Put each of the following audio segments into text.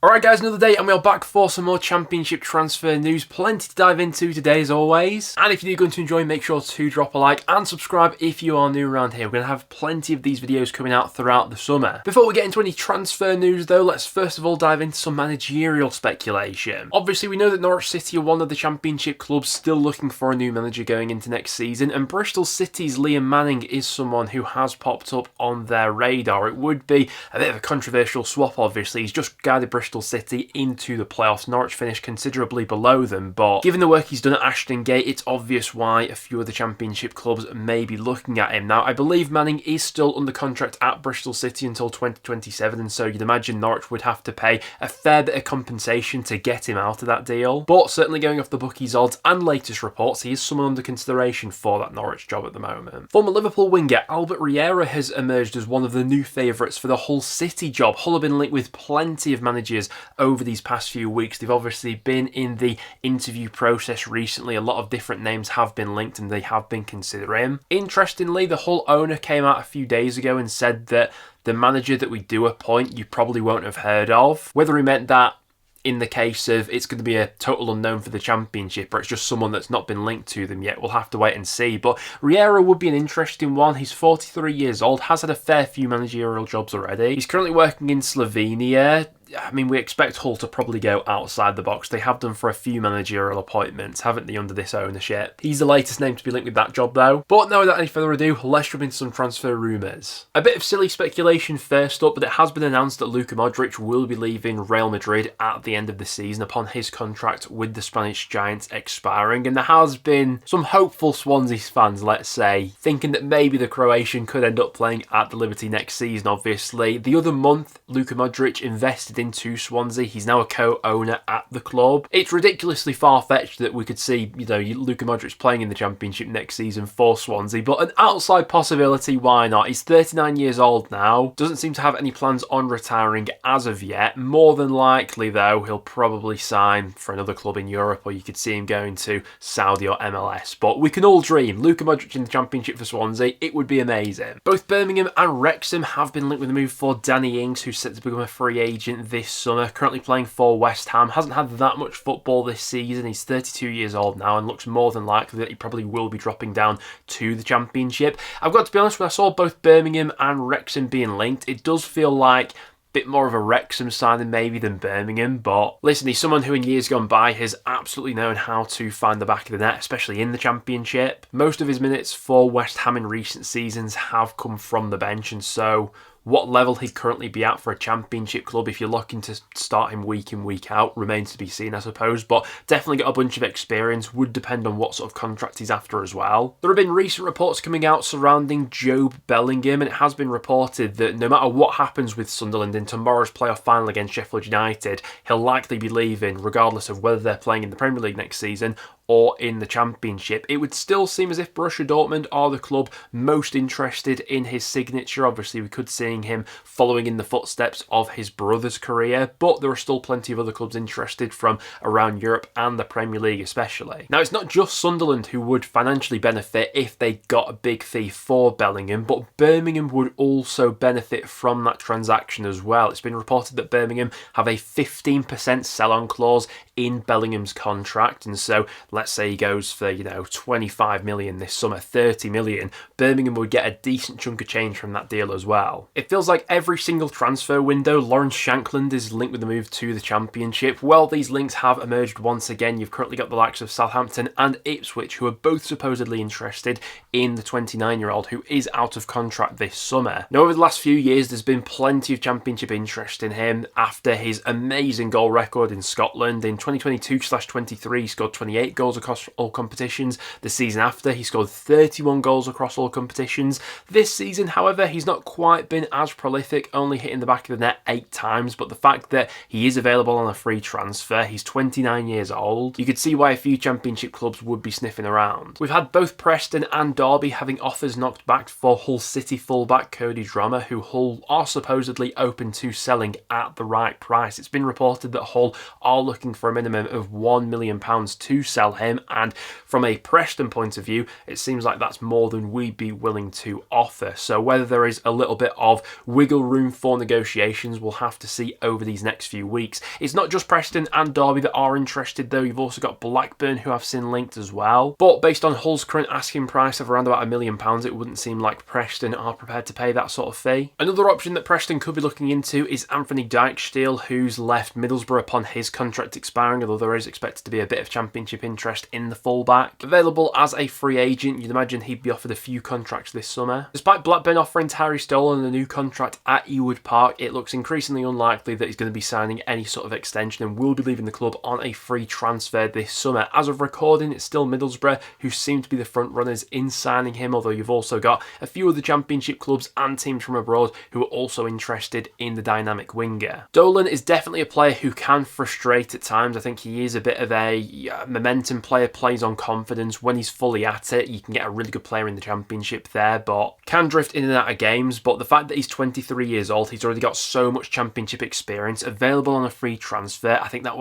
Alright guys, another day and we are back for some more Championship transfer news. Plenty to dive into today as always. And if you're going to enjoy, make sure to drop a like and subscribe if you are new around here. We're going to have plenty of these videos coming out throughout the summer. Before we get into any transfer news though, let's first of all dive into some managerial speculation. Obviously we know that Norwich City are one of the Championship clubs still looking for a new manager going into next season, and Bristol City's Liam Manning is someone who has popped up on their radar. It would be a bit of a controversial swap obviously. He's just guided Bristol City into the playoffs. Norwich finished considerably below them, but given the work he's done at Ashton Gate, it's obvious why a few of the Championship clubs may be looking at him. Now, I believe Manning is still under contract at Bristol City until 2027, and so you'd imagine Norwich would have to pay a fair bit of compensation to get him out of that deal. But certainly going off the bookies odds and latest reports, he is someone under consideration for that Norwich job at the moment. Former Liverpool winger Albert Riera has emerged as one of the new favourites for the Hull City job. Hull have been linked with plenty of managers over these past few weeks. They've obviously been in the interview process recently. A lot of different names have been linked and they have been considering. Interestingly, the Hull owner came out a few days ago and said that the manager that we do appoint you probably won't have heard of. Whether he meant that in the case of it's going to be a total unknown for the Championship, or it's just someone that's not been linked to them yet, we'll have to wait and see. But Riera would be an interesting one. He's 43 years old, has had a fair few managerial jobs already. He's currently working in Slovenia. I mean, we expect Hull to probably go outside the box. They have done for a few managerial appointments, haven't they, under this ownership? He's the latest name to be linked with that job, though. But now, without any further ado, let's jump into some transfer rumours. A bit of silly speculation first up, but it has been announced that Luka Modric will be leaving Real Madrid at the end of the season upon his contract with the Spanish Giants expiring. And there has been some hopeful Swansea fans, let's say, thinking that maybe the Croatian could end up playing at the Liberty next season, obviously. The other month, Luka Modric invested into Swansea. He's now a co-owner at the club. It's ridiculously far-fetched that we could see, Luka Modric playing in the Championship next season for Swansea, but an outside possibility, why not? He's 39 years old now, doesn't seem to have any plans on retiring as of yet. More than likely, though, he'll probably sign for another club in Europe, or you could see him going to Saudi or MLS, but we can all dream. Luka Modric in the Championship for Swansea, it would be amazing. Both Birmingham and Wrexham have been linked with a move for Danny Ings, who's set to become a free agent this summer, currently playing for West Ham. Hasn't had that much football this season. He's 32 years old now and looks more than likely that he probably will be dropping down to the Championship. I've got to be honest, when I saw both Birmingham and Wrexham being linked, it does feel like bit more of a Wrexham signing maybe than Birmingham, but listen, he's someone who in years gone by has absolutely known how to find the back of the net, especially in the Championship. Most of his minutes for West Ham in recent seasons have come from the bench, and so what level he'd currently be at for a Championship club, if you're looking to start him week in, week out, remains to be seen, I suppose, but definitely got a bunch of experience. Would depend on what sort of contract he's after as well. There have been recent reports coming out surrounding Jobe Bellingham, and it has been reported that no matter what happens with Sunderland in tomorrow's playoff final against Sheffield United, he'll likely be leaving, regardless of whether they're playing in the Premier League next season or in the Championship. It would still seem as if Borussia Dortmund are the club most interested in his signature. Obviously, we could see him following in the footsteps of his brother's career, but there are still plenty of other clubs interested from around Europe and the Premier League especially. Now, it's not just Sunderland who would financially benefit if they got a big fee for Bellingham, but Birmingham would also benefit from that transaction as well. It's been reported that Birmingham have a 15% sell-on clause in Bellingham's contract, and so let's say he goes for 25 million this summer, 30 million, Birmingham would get a decent chunk of change from that deal as well. It feels like every single transfer window, Lawrence Shankland is linked with the move to the Championship. Well, these links have emerged once again. You've currently got the likes of Southampton and Ipswich, who are both supposedly interested in the 29-year-old who is out of contract this summer. Now, over the last few years, there's been plenty of Championship interest in him after his amazing goal record in Scotland. In 2022/23, he scored 28 goals across all competitions. The season after, he scored 31 goals across all competitions. This season, however, he's not quite been as prolific, only hitting the back of the net 8 times, but the fact that he is available on a free transfer, he's 29 years old, you could see why a few Championship clubs would be sniffing around. We've had both Preston and Derby having offers knocked back for Hull City fullback Cody Drammer, who Hull are supposedly open to selling at the right price. It's been reported that Hull are looking for a minimum of £1 million to sell him, and from a Preston point of view, it seems like that's more than we'd be willing to offer. So whether there is a little bit of wiggle room for negotiations, we'll have to see over these next few weeks. It's not just Preston and Derby that are interested though, you've also got Blackburn who I've seen linked as well. But based on Hull's current asking price of around about £1 million, it wouldn't seem like Preston are prepared to pay that sort of fee. Another option that Preston could be looking into is Anthony Dysteel, who's left Middlesbrough upon his contract expiring, although there is expected to be a bit of Championship interest in the fullback. Available as a free agent, you'd imagine he'd be offered a few contracts this summer. Despite Blackburn offering Harry Stalin a new contract at Ewood Park, it looks increasingly unlikely that he's going to be signing any sort of extension and will be leaving the club on a free transfer this summer. As of recording, it's still Middlesbrough who seem to be the front runners in signing him, although you've also got a few other Championship clubs and teams from abroad who are also interested in the dynamic winger. Dolan is definitely a player who can frustrate at times. I think he is a bit of a momentum player, plays on confidence. When he's fully at it, you can get a really good player in the Championship there, but can drift in and out of games. But the fact that he's 23 years old, he's already got so much Championship experience, available on a free transfer, I think that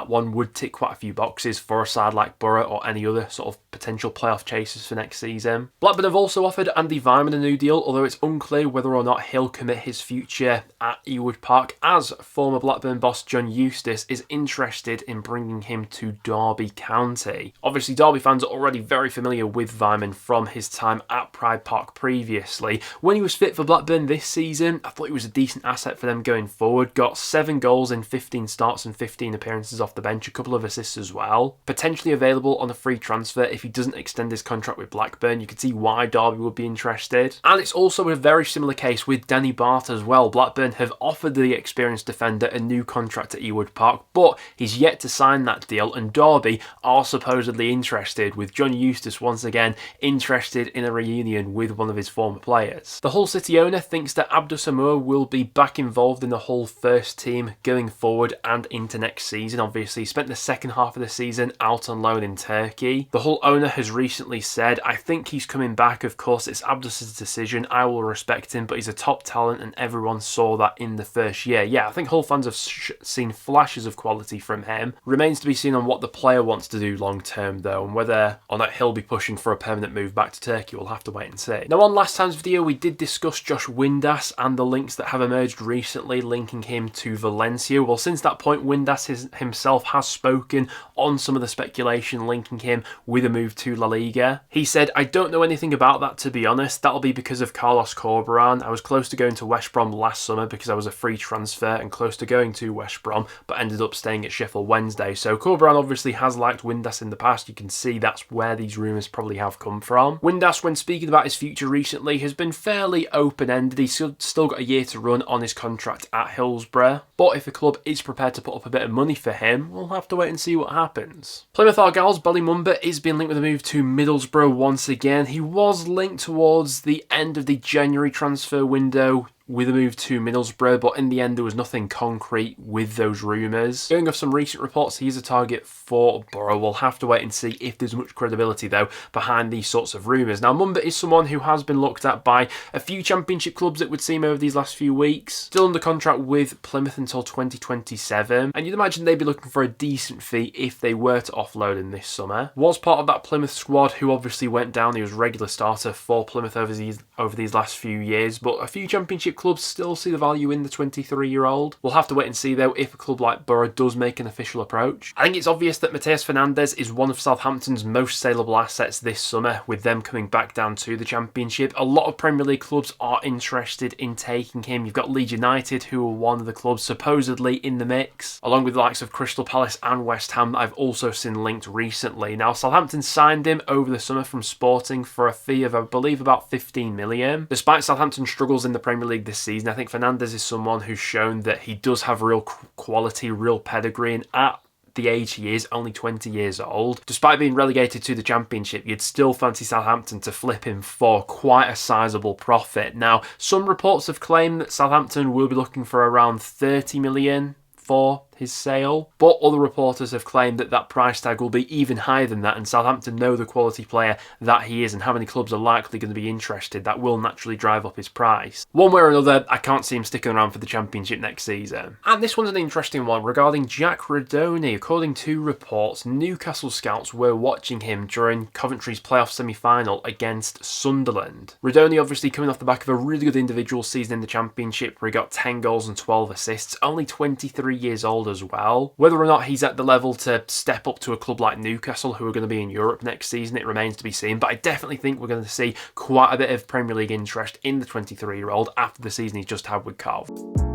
one would tick quite a few boxes for a side like Borough or any other sort of potential playoff chasers for next season. Blackburn have also offered Andy Vime a new deal, although it's unclear whether or not he'll commit his future at Ewood Park, as former Blackburn boss John Eustace is interested in bringing him to Derby County. Obviously, Derby fans are already very familiar with Vime from his time at Pride Park previously. When he was fit for Blackburn this season, I thought he was a decent asset for them going forward. Got 7 goals in 15 starts and 15 appearances off the bench, a couple of assists as well. Potentially available on a free transfer if he doesn't extend his contract with Blackburn. You can see why Derby would be interested. And it's also a very similar case with Danny Bart as well. Blackburn have offered the experienced defender a new contract at Ewood Park, but he's yet to sign that deal, and Derby are supposedly interested, with John Eustace once again interested in a reunion with one of his former players. The Hull City owner thinks that Samur will be back involved in the Hull first team going forward and into next season. Obviously, he spent the second half of the season out on loan in Turkey. The Hull owner has recently said, "I think he's coming back. Of course, it's Abdus's decision. I will respect him, but he's a top talent and everyone saw that in the first year." Yeah, I think Hull fans have seen flashes of quality from him. Remains to be seen on what the player wants to do long term though, and whether or not he'll be pushing for a permanent move back to Turkey, we'll have to wait and see. Now, on last time's video, we did discuss Josh Windas and the links that have emerged recently linking him to Valencia. Well, since that point, Windas himself has spoken on some of the speculation linking him with a move to La Liga. He said, "I don't know anything about that, to be honest. That'll be because of Carlos Corberán. I was close to going to West Brom last summer because I was a free transfer and close to going to West Brom, but ended up staying at Sheffield Wednesday." So Corberán obviously has liked Windas in the past. You can see that's where these rumours probably have come from. Windas, when speaking about his future recently, has been fairly open-ended. He's still got a year to run on his contract at Hillsborough, but if a club is prepared to put up a bit of money for him, we'll have to wait and see what happens. Plymouth Argyle's Mumba is being linked with a move to Middlesbrough once again. He was linked towards the end of the January transfer window with a move to Middlesbrough, but in the end there was nothing concrete with those rumours. Going off some recent reports, he is a target for Borough. We'll have to wait and see if there's much credibility though behind these sorts of rumours. Now, Mumba is someone who has been looked at by a few Championship clubs, it would seem, over these last few weeks. Still under contract with Plymouth until 2027, and you'd imagine they'd be looking for a decent fee if they were to offload him this summer. Was part of that Plymouth squad who obviously went down. He was regular starter for Plymouth over these last few years, but a few Championship clubs still see the value in the 23-year-old. We'll have to wait and see though if a club like Borough does make an official approach. I think it's obvious that Matheus Fernandes is one of Southampton's most saleable assets this summer, with them coming back down to the Championship. A lot of Premier League clubs are interested in taking him. You've got Leeds United, who are one of the clubs supposedly in the mix, along with the likes of Crystal Palace and West Ham that I've also seen linked recently. Now, Southampton signed him over the summer from Sporting for a fee of, I believe, about 15 million. Despite Southampton's struggles in the Premier League this season, I think Fernandes is someone who's shown that he does have real quality, real pedigree, and at the age he is, only 20 years old, despite being relegated to the Championship, you'd still fancy Southampton to flip him for quite a sizable profit. Now, some reports have claimed that Southampton will be looking for around 30 million for his sale. But other reporters have claimed that that price tag will be even higher than that, and Southampton know the quality player that he is and how many clubs are likely going to be interested. That will naturally drive up his price. One way or another, I can't see him sticking around for the Championship next season. And this one's an interesting one regarding Jack Rudoni. According to reports, Newcastle scouts were watching him during Coventry's playoff semi-final against Sunderland. Rudoni obviously coming off the back of a really good individual season in the Championship where he got 10 goals and 12 assists, only 23 years old as well. Whether or not he's at the level to step up to a club like Newcastle, who are going to be in Europe next season, it remains to be seen, but I definitely think we're going to see quite a bit of Premier League interest in the 23-year-old after the season he's just had with Carl.